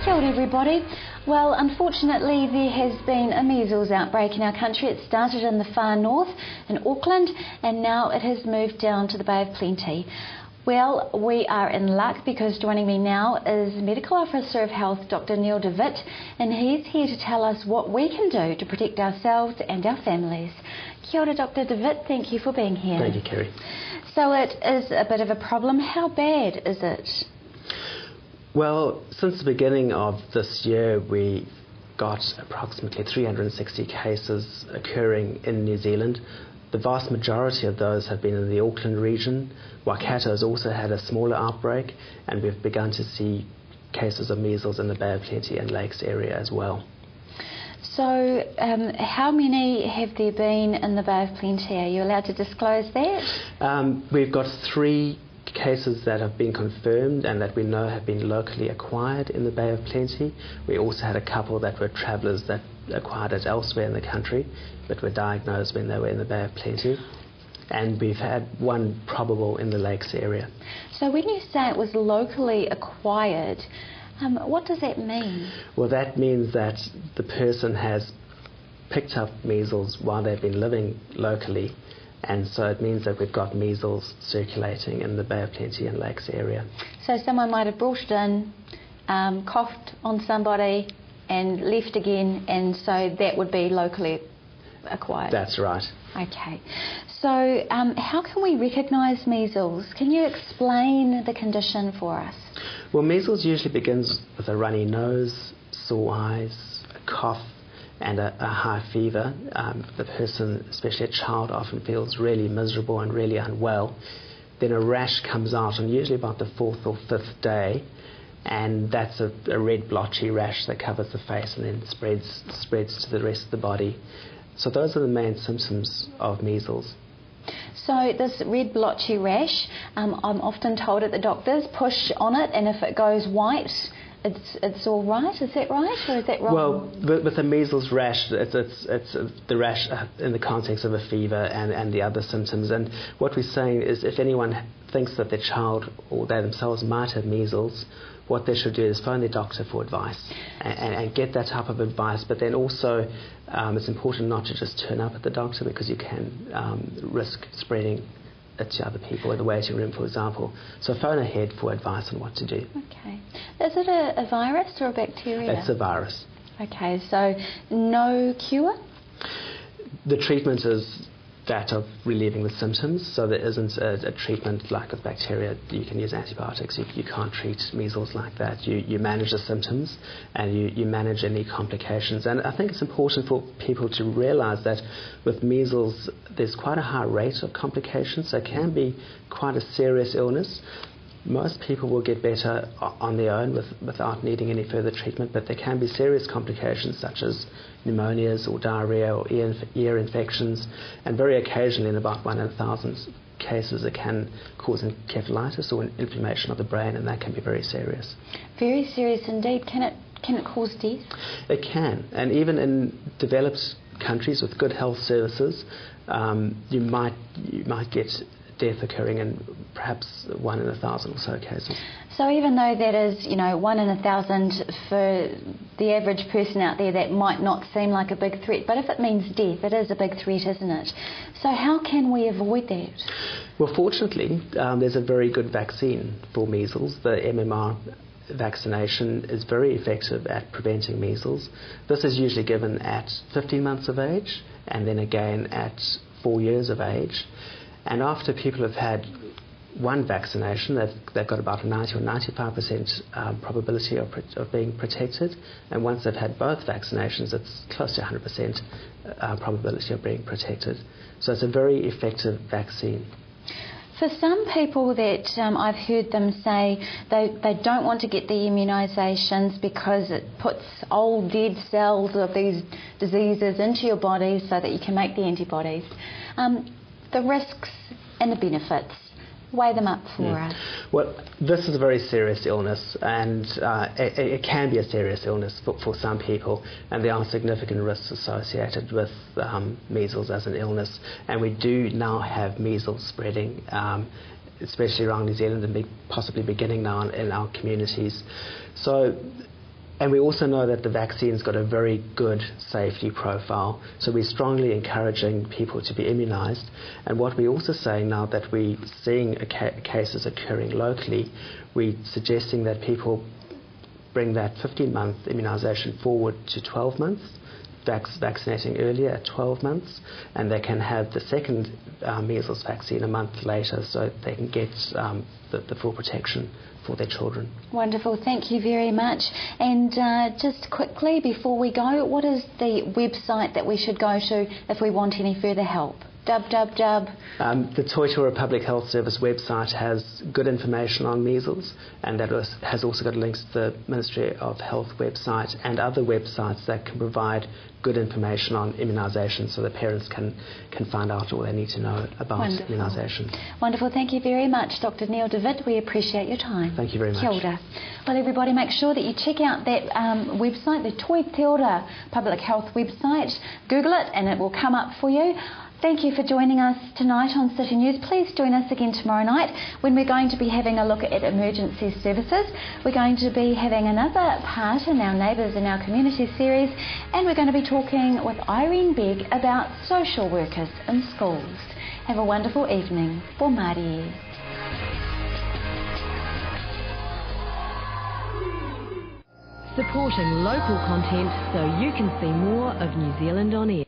Kia ora everybody. Well, unfortunately there has been a measles outbreak in our country. It started in the far north in Auckland and now it has moved down to the Bay of Plenty. Well, we are in luck because joining me now is Medical Officer of Health Dr Neil de Wit, and he's here to tell us what we can do to protect ourselves and our families. Kia ora Dr de Wit, thank you for being here. Thank you, Kerry. So it is a bit of a problem. How bad is it? Well, since the beginning of this year, we got approximately 360 cases occurring in New Zealand. The vast majority of those have been in the Auckland region. Waikato has also had a smaller outbreak, and we've begun to see cases of measles in the Bay of Plenty and Lakes area as well. So how many have there been in the Bay of Plenty? Are you allowed to disclose that? We've got 3 cases that have been confirmed and that we know have been locally acquired in the Bay of Plenty. We also had a couple that were travellers that acquired it elsewhere in the country but were diagnosed when they were in the Bay of Plenty. And we've had 1 probable in the Lakes area. So when you say it was locally acquired, what does that mean? Well, that means that the person has picked up measles while they've been living locally, and so it means that we've got measles circulating in the Bay of Plenty and Lakes area. So someone might have brought it in, coughed on somebody and left again, and so that would be locally acquired? That's right. Okay. So how can we recognise measles? Can you explain the condition for us? Well, measles usually begins with a runny nose, sore eyes, a cough and a high fever. The person, especially a child, often feels really miserable and really unwell. Then a rash comes out on usually about the 4th or 5th day, and that's a red blotchy rash that covers the face and then spreads to the rest of the body. So those are the main symptoms of measles. So this red blotchy rash, I'm often told at the doctors, push on it and if it goes white, it's all right. Is that right or is that wrong? Well, with a measles rash, it's the rash in the context of a fever and the other symptoms. And what we're saying is if anyone thinks that their child or they themselves might have measles, what they should do is phone their doctor for advice and get that type of advice. But then also it's important not to just turn up at the doctor because you can risk spreading it to other people in the waiting room, for example. So phone ahead for advice on what to do. Okay. Is it a virus or a bacteria? It's a virus. Okay, so no cure? The treatment is that of relieving the symptoms, so there isn't a treatment like with bacteria. You can use antibiotics. You can't treat measles like that. You manage the symptoms and you manage any complications. And I think it's important for people to realise that with measles there's quite a high rate of complications, so it can be quite a serious illness. Most people will get better on their own without needing any further treatment, but there can be serious complications such as pneumonias or diarrhea or ear infections, and very occasionally, in about 1 in 1,000 cases, it can cause encephalitis or an inflammation of the brain, and that can be very serious. Very serious indeed. Can it cause death? It can, and even in developed countries with good health services, you might get death occurring in perhaps 1 in 1,000 or so cases. So even though that is, 1 in 1,000 for the average person out there, that might not seem like a big threat, but if it means death, it is a big threat, isn't it? So how can we avoid that? Well, fortunately, there's a very good vaccine for measles. The MMR vaccination is very effective at preventing measles. This is usually given at 15 months of age and then again at 4 years of age. And after people have had 1 vaccination, they've got about a 90 or 95% probability of being protected. And once they've had both vaccinations, it's close to 100% probability of being protected. So it's a very effective vaccine. For some people that I've heard them say they don't want to get the immunisations because it puts old dead cells of these diseases into your body so that you can make the antibodies. The risks and the benefits, weigh them up for us. Well, this is a very serious illness, and it can be a serious illness for some people, and there are significant risks associated with measles as an illness, and we do now have measles spreading, especially around New Zealand and possibly beginning now in our communities. So And we also know that the vaccine's got a very good safety profile, so we're strongly encouraging people to be immunised. And what we're also saying now that we're seeing cases occurring locally, we're suggesting that people bring that 15-month immunisation forward to 12 months, vaccinating earlier at 12 months, and they can have the second measles vaccine a month later, so they can get the full protection for their children. Wonderful, thank you very much. And just quickly before we go, what is the website that we should go to if we want any further help? The Toitura Public Health Service website has good information on measles, and that has also got links to the Ministry of Health website and other websites that can provide good information on immunisation, so the parents can find out all they need to know about immunisation. Wonderful, thank you very much, Dr. Neil DeWitt. We appreciate your time. Thank you very much. Kia ora. Well, everybody, make sure that you check out that website, the Toitura Public Health website. Google it and it will come up for you. Thank you for joining us tonight on City News. Please join us again tomorrow night when we're going to be having a look at emergency services. We're going to be having another part in our Neighbours in Our Community series, and we're going to be talking with Irene Begg about social workers in schools. Have a wonderful evening. For Māori. Supporting local content so you can see more of New Zealand on air.